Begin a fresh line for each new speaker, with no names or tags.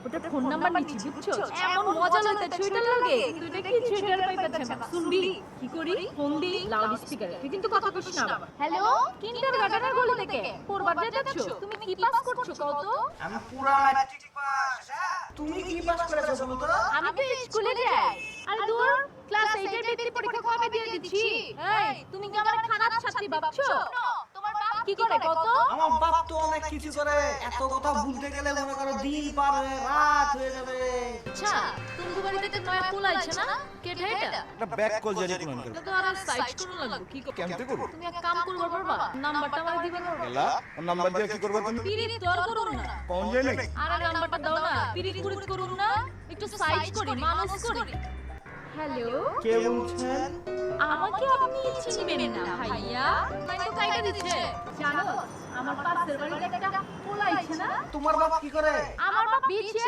ওটা phone number নিচ্ছি বুঝছো, এমন মজা লাগতেছে ওইটার লাগে। কিন্তু এটা কি ছেটার পাইতাছে না, শুনবি কি করি? ফোন দি লাউড স্পিকারে, তুই কিন্তু কথা কইছ না আবার। হ্যালো, কিন্ডারগার্টেনের গলি থেকে পড়বার যাচ্ছো? তুমি কি পাস করছো কত?
আমি পুরা ম্যাট্রিক পাস। তুমি কি পাস করেছো বলো তো?
আমি তো স্কুলে যাই। আরে দূর, ক্লাস 8 এর বৃত্তি পরীক্ষা কবে দিয়ে দিচ্ছি। এই তুমি কি আমার খারাপ ছাত্রী ভাবছো? তোমার বাপ কি করে কত?
আমার বাপ তো অনেক কিছু করে, এত কথা ভুলতে গেলে মনে করো দিন পার হয়ে রাত হয়ে যাবে।
আচ্ছা, তুমি বাড়িতে তো নয়া পোলা আইছে না? কেটা এটা?
এটা ব্যাক কল জানি কোন আনকার
এটা তো আর সাইড করুন লাগবে কি করব?
কেমতে করব
তুমি এক কাম করবার পারবা, নাম্বারটা আমাকে দিবে না?
এলা নাম্বার দিয়ে কি করব তুমি
পিরিত তোর করুন না।
কোন যায় নাকি
আরে নাম্বারটা দাও না, পিরিত পুরিত করুন না, একটু সাইজ করি, মানুষ করি। হ্যালো,
কে বলছেন?
আমাকে আপনি চিনবেন না ভাইয়া, লাইন তো কাইটা দিচ্ছে। জানো আমার পাশের বাড়িতে একটা পোলা আইছে না?
তোমার বাপ কি করে?
আমার বাপ বিছে